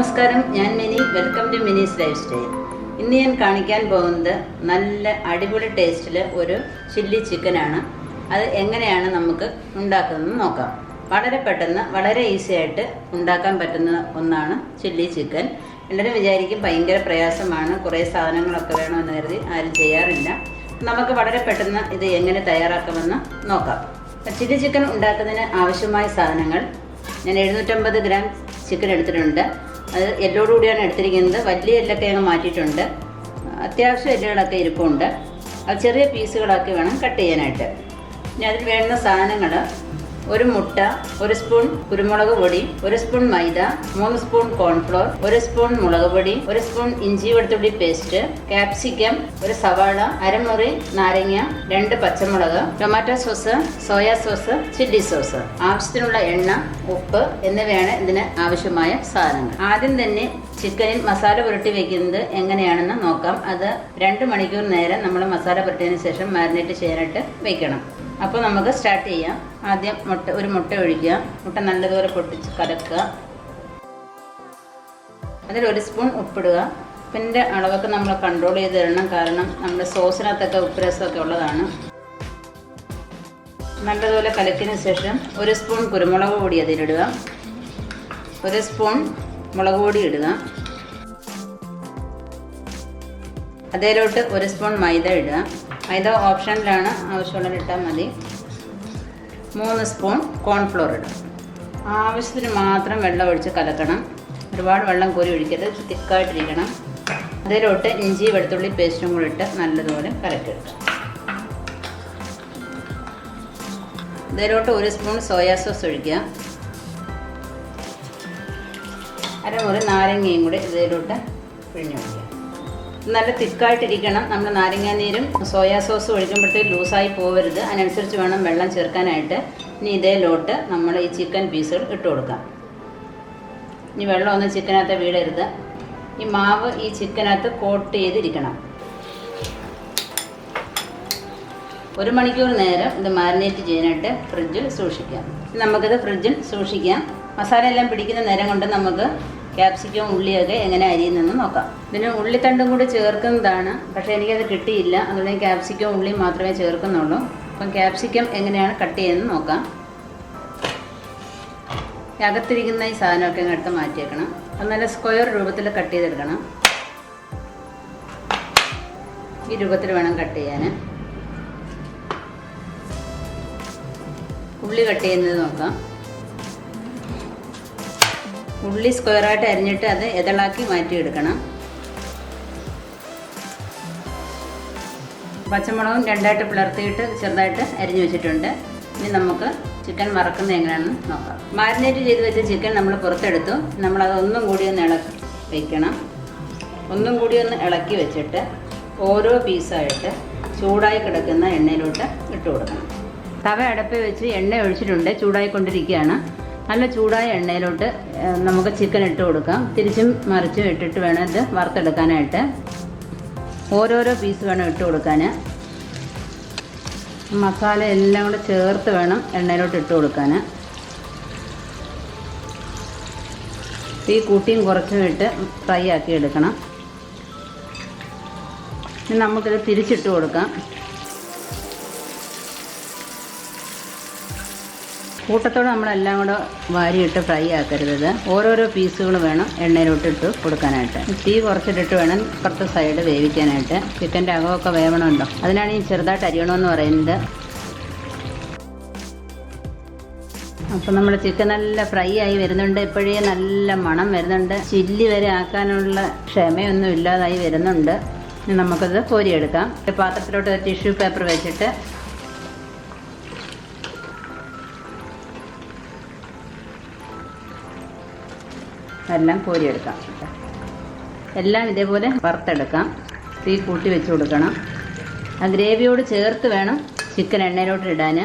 നമസ്കാരം, ഞാൻ Mini. Welcome to Mini's lifestyle. ഇന്ന് ഞാൻ കാണിക്കാൻ പോകുന്നത് നല്ല അടിപൊളി ടേസ്റ്റിൽ ഒരു ചില്ലി ചിക്കനാണ്. അത് എങ്ങനെയാണ് നമുക്ക് ഉണ്ടാക്കുന്നതെന്ന് നോക്കാം. വളരെ പെട്ടെന്ന് വളരെ ഈസി ആയിട്ട് ഉണ്ടാക്കാൻ പറ്റുന്ന ഒന്നാണ് ചില്ലി ചിക്കൻ. എല്ലാവരും വിചാരിക്കും ഭയങ്കര പ്രയാസമാണ്, കുറേ സാധനങ്ങളൊക്കെ വേണമെന്ന് കരുതി ആരും ചെയ്യാറില്ല. നമുക്ക് വളരെ പെട്ടെന്ന് ഇത് എങ്ങനെ തയ്യാറാക്കാമെന്ന് നോക്കാം. ചില്ലി ചിക്കൻ ഉണ്ടാക്കുന്നതിന് ആവശ്യമായ സാധനങ്ങൾ: ഞാൻ 750 ഗ്രാം ചിക്കൻ എടുത്തിട്ടുണ്ട്. അത് എല്ലോടുകൂടിയാണ് എടുത്തിരിക്കുന്നത്. വലിയ എല്ലൊക്കെ അങ്ങ് മാറ്റിയിട്ടുണ്ട്. അത്യാവശ്യം എല്ലുകളൊക്കെ ഇരിപ്പുണ്ട്. അത് ചെറിയ പീസുകളാക്കി വേണം കട്ട് ചെയ്യാനായിട്ട്. ഇനി അതിൽ വേണ്ടുന്ന സാധനങ്ങൾ: ഒരു മുട്ട, 1 സ്പൂൺ കുരുമുളക് പൊടി, 1 സ്പൂൺ മൈദ, 3 സ്പൂൺ കോൺഫ്ലോർ, 1 സ്പൂൺ മുളക് പൊടി, 1 സ്പൂൺ ഇഞ്ചി വെളുത്തുള്ളി പേസ്റ്റ്, ക്യാപ്സിക്കം, 1 സവാള, അരമുറി നാരങ്ങ, 2 പച്ചമുളക്, tomato sauce, soya sauce, chilli sauce, ആവശ്യത്തിനുള്ള എണ്ണ, ഉപ്പ് എന്നിവയാണ് ഇതിന് ആവശ്യമായ സാധനങ്ങൾ. ആദ്യം തന്നെ ചിക്കനിൽ മസാല പുരട്ടി വെക്കുന്നത് എങ്ങനെയാണെന്ന് നോക്കാം. അത് 2 മണിക്കൂർ നേരം നമ്മൾ മസാല പുരട്ടിയതിന് ശേഷം മാരിനേറ്റ് ചെയ്യാനായിട്ട് വെക്കണം. അപ്പോൾ നമുക്ക് സ്റ്റാർട്ട് ചെയ്യാം. ആദ്യം ഒരു മുട്ട ഒഴിക്കുക. മുട്ട നല്ലതുപോലെ പൊട്ടിച്ച് കലക്കുക. അതിൽ 1 സ്പൂൺ ഉപ്പിടുക. ഉപ്പിൻ്റെ അളവൊക്കെ നമ്മൾ കൺട്രോൾ ചെയ്ത് തരണം, കാരണം നമ്മുടെ സോസിനകത്തൊക്കെ ഉപ്പ് രസമൊക്കെ ഉള്ളതാണ്. നല്ലതുപോലെ കലക്കിയതിന് ശേഷം 1 സ്പൂൺ കുരുമുളക് പൊടി അതിലിടുക. 1 സ്പൂൺ മുളക് പൊടി ഇടുക. അതിലോട്ട് 1 സ്പൂൺ മൈദ ഇടുക. മൈദ ഓപ്ഷനിലാണ്, ആവശ്യമുള്ളത് ഇട്ടാൽ മതി. 3 സ്പൂൺ കോൺഫ്ലോർ ഇടുക. ആവശ്യത്തിന് മാത്രം വെള്ളം ഒഴിച്ച് കലക്കണം. ഒരുപാട് വെള്ളം കോരി ഒഴിക്കരുത്, തിക്കായിട്ടിരിക്കണം. അതിലോട്ട് ഇഞ്ചി വെളുത്തുള്ളി പേസ്റ്റും കൂടി ഇട്ട് നല്ലതുപോലെ കലക്കിയെടുക്കുക. ഇതിലോട്ട് 1 സ്പൂൺ സോയാ സോസ് ഒഴിക്കുക. അരമുറി നാരങ്ങയും കൂടി ഇതിലോട്ട് പിഴിഞ്ഞൊഴിക്കുക. നല്ല തിക്കായിട്ടിരിക്കണം. നമ്മൾ നാരങ്ങാനീരും സോയാ സോസും ഒഴിക്കുമ്പോഴത്തേക്ക് ലൂസായി പോകരുത്. അതിനനുസരിച്ച് വേണം വെള്ളം ചേർക്കാനായിട്ട്. ഇനി ഇതിലോട്ട് നമ്മൾ ഈ ചിക്കൻ പീസുകൾ ഇട്ട് കൊടുക്കാം. ഇനി വെള്ളമൊന്നും ചിക്കനകത്ത് വീടരുത്. ഈ മാവ് ഈ ചിക്കനകത്ത് കോട്ട് ചെയ്തിരിക്കണം. 1 മണിക്കൂർ നേരം ഇത് മാരിനേറ്റ് ചെയ്യാനായിട്ട് ഫ്രിഡ്ജിൽ സൂക്ഷിക്കാം. നമുക്കിത് ഫ്രിഡ്ജിൽ സൂക്ഷിക്കാം. മസാല എല്ലാം പിടിക്കുന്ന നേരം കൊണ്ട് നമുക്ക് ക്യാപ്സിക്കം ഉള്ളിയൊക്കെ എങ്ങനെ അരിയുന്നെന്ന് നോക്കാം. ഇതിന് ഉള്ളിത്തണ്ടും കൂടി ചേർക്കുന്നതാണ്, പക്ഷേ എനിക്കത് കിട്ടിയില്ല. അതുകൊണ്ട് ക്യാപ്സിക്കം ഉള്ളി മാത്രമേ ചേർക്കുന്നുള്ളൂ. അപ്പം ക്യാപ്സിക്കം എങ്ങനെയാണ് കട്ട് ചെയ്യുന്നത് നോക്കാം. അകത്തിരിക്കുന്ന ഈ സാധനമൊക്കെ എടുത്ത് മാറ്റിയേക്കണം. അത് നല്ല സ്ക്വയർ രൂപത്തിൽ കട്ട് ചെയ്തെടുക്കണം. ഈ രൂപത്തിൽ വേണം കട്ട് ചെയ്യാൻ. ഉള്ളി കട്ട് ചെയ്യുന്നത് നോക്കാം. ഉള്ളി സ്ക്വയറായിട്ട് അരിഞ്ഞിട്ട് അത് ഇതളാക്കി മാറ്റിയെടുക്കണം. പച്ചമുളകും 2ആയിട്ട് പിളർത്തിയിട്ട് ചെറുതായിട്ട് അരിഞ്ഞു വെച്ചിട്ടുണ്ട്. ഇനി നമുക്ക് ചിക്കൻ വറക്കുന്നത് എങ്ങനെയാണെന്ന് നോക്കാം. മാരിനേറ്റ് ചെയ്ത് വെച്ച ചിക്കൻ നമ്മൾ പുറത്തെടുത്തു. നമ്മളത് ഒന്നും കൂടി ഒന്ന് ഇളക്കി വയ്ക്കണം. ഒന്നും കൂടി ഒന്ന് ഇളക്കി വെച്ചിട്ട് ഓരോ പീസായിട്ട് ചൂടായി കിടക്കുന്ന എണ്ണയിലോട്ട് ഇട്ട് കൊടുക്കണം. തവ അടപ്പിൽ വെച്ച് എണ്ണ ഒഴിച്ചിട്ടുണ്ട്, ചൂടായിക്കൊണ്ടിരിക്കുകയാണ്. നല്ല ചൂടായ എണ്ണയിലോട്ട് നമുക്ക് ചിക്കൻ ഇട്ട് കൊടുക്കാം. തിരിച്ചും മറിച്ചും ഇട്ടിട്ട് വേണം ഇത് വറുത്തെടുക്കാനായിട്ട്. ഓരോരോ പീസ് വേണം ഇട്ട് കൊടുക്കാൻ. മസാല എല്ലാം കൂടെ ചേർത്ത് വേണം എണ്ണയിലോട്ട് ഇട്ട് കൊടുക്കാൻ. തീ കൂട്ടിയും കുറച്ചും ഇട്ട് ഫ്രൈ ആക്കി എടുക്കണം. ഇനി നമുക്കിത് തിരിച്ചിട്ട് കൊടുക്കാം. കൂട്ടത്തോടെ നമ്മളെല്ലാം കൂടെ വാരിയിട്ട് ഫ്രൈ ആക്കരുത്. ഓരോരോ പീസുകൾ വേണം എണ്ണയിലോട്ട് ഇട്ട് കൊടുക്കാനായിട്ട്. തീ കുറച്ചിട്ടിട്ട് വേണം ഇപ്പുറത്തെ സൈഡ് വേവിക്കാനായിട്ട്. ചിക്കൻ്റെ അകമൊക്കെ വേവണമല്ലോ, അതിനാണ് ഈ ചെറുതായിട്ട് അരിയണമെന്ന് പറയുന്നത്. അപ്പം നമ്മുടെ ചിക്കൻ നല്ല ഫ്രൈ ആയി വരുന്നുണ്ട്. ഇപ്പോഴേ നല്ല മണം വരുന്നുണ്ട്. ചില്ലി വരെ ആക്കാനുള്ള ക്ഷമയൊന്നും ഇല്ലാതായി വരുന്നുണ്ട്. ഇനി നമുക്കത് കോരിയെടുക്കാം. പാത്രത്തിലോട്ട് ടിഷ്യൂ പേപ്പർ വെച്ചിട്ട് എല്ലാം കോരിയെടുക്കാം. എല്ലാം ഇതേപോലെ വറുത്തെടുക്കാം. തീ കൂട്ടി വെച്ച് കൊടുക്കണം. ആ ഗ്രേവിയോട് ചേർത്ത് വേണം ചിക്കൻ എണ്ണയിലോട്ട് ഇടാൻ.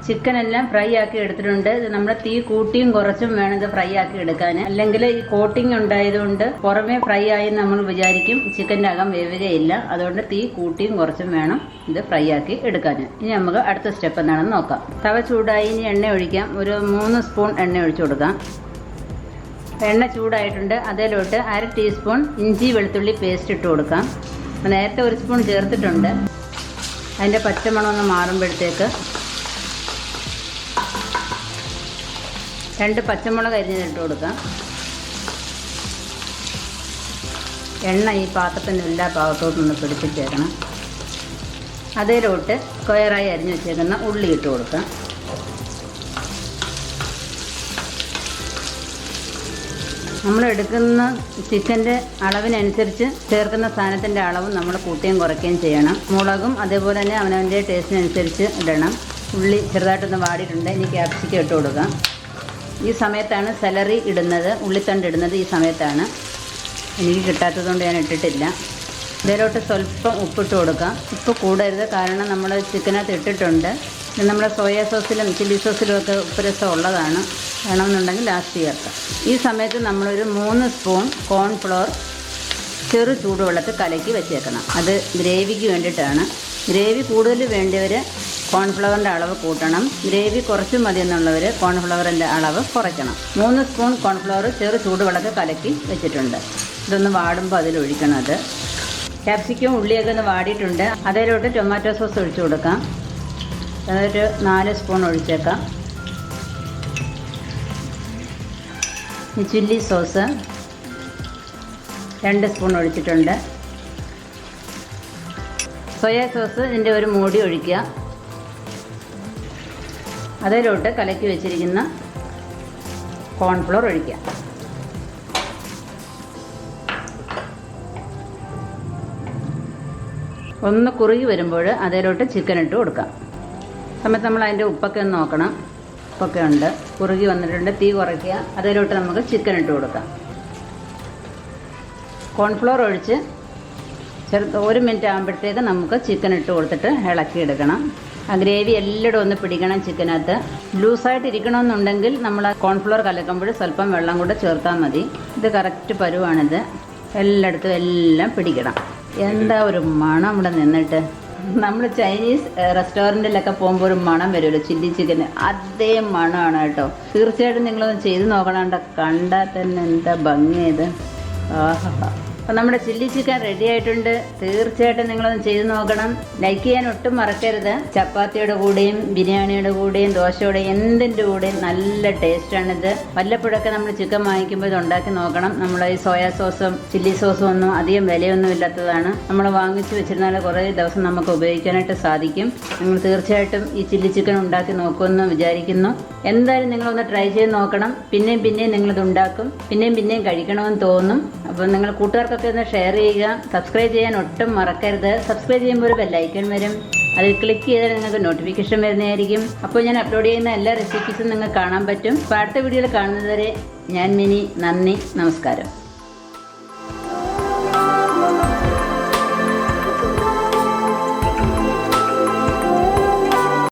ചിക്കൻ എല്ലാം ഫ്രൈ ആക്കി എടുത്തിട്ടുണ്ട്. ഇത് നമ്മൾ തീ കൂട്ടിയും കുറച്ചും വേണം ഇത് ഫ്രൈ ആക്കി എടുക്കാൻ. അല്ലെങ്കിൽ ഈ കോട്ടിങ് ഉണ്ടായതുകൊണ്ട് പുറമേ ഫ്രൈ ആയി നമ്മൾ വിചാരിക്കും, ചിക്കൻ്റെ അകം വേവുകയില്ല. അതുകൊണ്ട് തീ കൂട്ടിയും കുറച്ചും വേണം ഇത് ഫ്രൈ ആക്കി എടുക്കാൻ. ഇനി നമുക്ക് അടുത്ത സ്റ്റെപ്പ് എന്താണെന്ന് നോക്കാം. തവ ചൂടായി, ഇനി എണ്ണ ഒഴിക്കാം. ഒരു 3 സ്പൂൺ എണ്ണ ഒഴിച്ചു കൊടുക്കാം. എണ്ണ ചൂടായിട്ടുണ്ട്. അതിലോട്ട് 1/2 ടീസ്പൂൺ ഇഞ്ചി വെളുത്തുള്ളി പേസ്റ്റ് ഇട്ട് കൊടുക്കാം. നേരത്തെ 1 സ്പൂൺ ചേർത്തിട്ടുണ്ട്. അതിൻ്റെ പച്ചമണം ഒന്ന് മാറുമ്പോഴത്തേക്ക് 2 പച്ചമുളക് അരിഞ്ഞിട്ട് കൊടുക്കാം. എണ്ണ ഈ പാത്രത്തിൻ്റെ എല്ലാ ഭാഗത്തോട്ടൊന്ന് പിടിപ്പിച്ചേക്കണം. അതിലോട്ട് സ്ക്വയറായി അരിഞ്ഞു വെച്ചേക്കുന്ന ഉള്ളി ഇട്ട് കൊടുക്കാം. നമ്മളെടുക്കുന്ന ചിക്കൻ്റെ അളവിനനുസരിച്ച് ചേർക്കുന്ന സാധനത്തിൻ്റെ അളവും നമ്മൾ കൂട്ടുകയും കുറയ്ക്കുകയും ചെയ്യണം. മുളകും അതേപോലെ തന്നെ അവനവൻ്റെ ടേസ്റ്റിനനുസരിച്ച് ഇടണം. ഉള്ളി ചെറുതായിട്ടൊന്ന് വാടിയിട്ടുണ്ട്. ഇനി ക്യാപ്സിക്കം ഇട്ട് കൊടുക്കാം. ഈ സമയത്താണ് സെലറി ഇടുന്നത്, ഉള്ളിത്തണ്ട് ഇടുന്നത് ഈ സമയത്താണ്. എനിക്ക് കിട്ടാത്തതുകൊണ്ട് ഞാൻ ഇട്ടിട്ടില്ല. ഇതിലോട്ട് സ്വല്പം ഉപ്പിട്ട് കൊടുക്കാം. ഉപ്പ് കൂടരുത്, കാരണം നമ്മൾ ചിക്കനകത്ത് ഇട്ടിട്ടുണ്ട്. നമ്മുടെ സോയാ സോസിലും ചില്ലി സോസിലും ഒക്കെ ഉപ്പ് രസം ഉള്ളതാണ്. വേണമെന്നുണ്ടെങ്കിൽ ലാസ്റ്റ് ചേർക്കാം. ഈ സമയത്ത് നമ്മളൊരു 3 സ്പൂൺ കോൺഫ്ലോർ ചെറു ചൂടുവെള്ളത്തിൽ കലക്കി വെച്ചേക്കണം. അത് ഗ്രേവിക്ക് വേണ്ടിയിട്ടാണ്. ഗ്രേവി കൂടുതൽ വേണ്ടിയവർ കോൺഫ്ലവറിൻ്റെ അളവ് കൂട്ടണം. ഗ്രേവി കുറച്ച് മതി എന്നുള്ളവർ കോൺഫ്ലവറിൻ്റെ അളവ് കുറയ്ക്കണം. 3 സ്പൂൺ കോൺഫ്ലവർ ചെറു ചൂടുവെള്ളത്തിൽ കലക്കി വെച്ചിട്ടുണ്ട്. ഇതൊന്ന് വാടുമ്പോൾ അതിലൊഴിക്കണം. അത് ക്യാപ്സിക്കം ഉള്ളിയൊക്കെ ഒന്ന് വാടിയിട്ടുണ്ട്. അതിലോട്ട് ടൊമാറ്റോ സോസ് ഒഴിച്ചു കൊടുക്കാം. അതൊരു 4 സ്പൂൺ ഒഴിച്ചേക്കാം. ഈ ചില്ലി സോസ് 2 സ്പൂൺ ഒഴിച്ചിട്ടുണ്ട്. സോയാ സോസ് ഇതിൻ്റെ ഒരു മൂടി ഒഴിക്കുക. അതിലോട്ട് കലക്കി വെച്ചിരിക്കുന്ന കോൺഫ്ലോർ ഒഴിക്കുക. ഒന്ന് കുറുകി വരുമ്പോൾ അതിലോട്ട് ചിക്കൻ ഇട്ട് കൊടുക്കാം. സമയത്ത് നമ്മൾ അതിൻ്റെ ഉപ്പൊക്കെ ഒന്ന് നോക്കണം. ഉപ്പൊക്കെ ഉണ്ട്. കുറുകി വന്നിട്ടുണ്ട്. തീ കുറയ്ക്കുക. അതിലോട്ട് നമുക്ക് ചിക്കൻ ഇട്ട് കൊടുക്കാം. കോൺഫ്ലോർ ഒഴിച്ച് 1 മിനിറ്റ് ആകുമ്പോഴത്തേക്ക് നമുക്ക് ചിക്കൻ ഇട്ട് കൊടുത്തിട്ട് ഇളക്കിയെടുക്കണം. ആ ഗ്രേവി എല്ലായിടും ഒന്ന് പിടിക്കണം ചിക്കനകത്ത്. ലൂസായിട്ട് ഇരിക്കണമെന്നുണ്ടെങ്കിൽ നമ്മൾ കോൺഫ്ലോർ കലക്കുമ്പോൾ സ്വല്പം വെള്ളം കൂടെ ചേർത്താൽ മതി. ഇത് കറക്റ്റ് പരുവാണിത്. എല്ലായിടത്തും എല്ലാം പിടിക്കണം. എന്താ ഒരു മണം ഇവിടെ നിന്നിട്ട്. നമ്മൾ ചൈനീസ് റെസ്റ്റോറൻറ്റിലൊക്കെ പോകുമ്പോൾ ഒരു മണം വരുമല്ലോ ചില്ലി ചിക്കന്, അതേ മണമാണ് കേട്ടോ. തീർച്ചയായിട്ടും നിങ്ങളൊന്ന് ചെയ്ത് നോക്കണം. കണ്ടാൽ തന്നെ എന്താ ഭംഗിയത്. ആഹാ. അപ്പം നമ്മുടെ ചില്ലി ചിക്കൻ റെഡി ആയിട്ടുണ്ട്. തീർച്ചയായിട്ടും നിങ്ങളൊന്ന് ചെയ്ത് നോക്കണം. ലൈക്ക് ചെയ്യാൻ ഒട്ടും മറക്കരുത്. ചപ്പാത്തിയുടെ കൂടെയും ബിരിയാണിയുടെ കൂടെയും ദോശയുടെയും എന്തിൻ്റെ കൂടെയും നല്ല ടേസ്റ്റാണിത്. വല്ലപ്പോഴൊക്കെ നമ്മൾ ചിക്കൻ വാങ്ങിക്കുമ്പോൾ ഇത് ഉണ്ടാക്കി നോക്കണം. നമ്മൾ ഈ സോയാ സോസും ചില്ലി സോസും ഒന്നും അധികം വിലയൊന്നും ഇല്ലാത്തതാണ്. നമ്മൾ വാങ്ങിച്ച് വെച്ചിരുന്നാൽ കുറേ ദിവസം നമുക്ക് ഉപയോഗിക്കാനായിട്ട് സാധിക്കും. നിങ്ങൾ തീർച്ചയായിട്ടും ഈ ചില്ലി ചിക്കൻ ഉണ്ടാക്കി നോക്കുമെന്ന് വിചാരിക്കുന്നു. എന്തായാലും നിങ്ങളൊന്ന് ട്രൈ ചെയ്ത് നോക്കണം. പിന്നെയും നിങ്ങളിത് ഉണ്ടാക്കും. പിന്നെയും കഴിക്കണമെന്ന് തോന്നും. അപ്പോൾ നിങ്ങൾ കൂട്ടുകാർക്കൊക്കെ ഒന്ന് ഷെയർ ചെയ്യുക. സബ്സ്ക്രൈബ് ചെയ്യാൻ ഒട്ടും മറക്കരുത്. സബ്സ്ക്രൈബ് ചെയ്യുമ്പോൾ ഒരു ബെല്ലൈക്കൺ വരും. അതിൽ ക്ലിക്ക് ചെയ്താൽ നിങ്ങൾക്ക് നോട്ടിഫിക്കേഷൻ വരുന്നതായിരിക്കും. അപ്പോൾ ഞാൻ അപ്ലോഡ് ചെയ്യുന്ന എല്ലാ റെസിപ്പീസും നിങ്ങൾക്ക് കാണാൻ പറ്റും. അപ്പോൾ അടുത്ത വീഡിയോയിൽ കാണുന്നതുവരെ ഞാൻ മിനി. നന്ദി, നമസ്കാരം.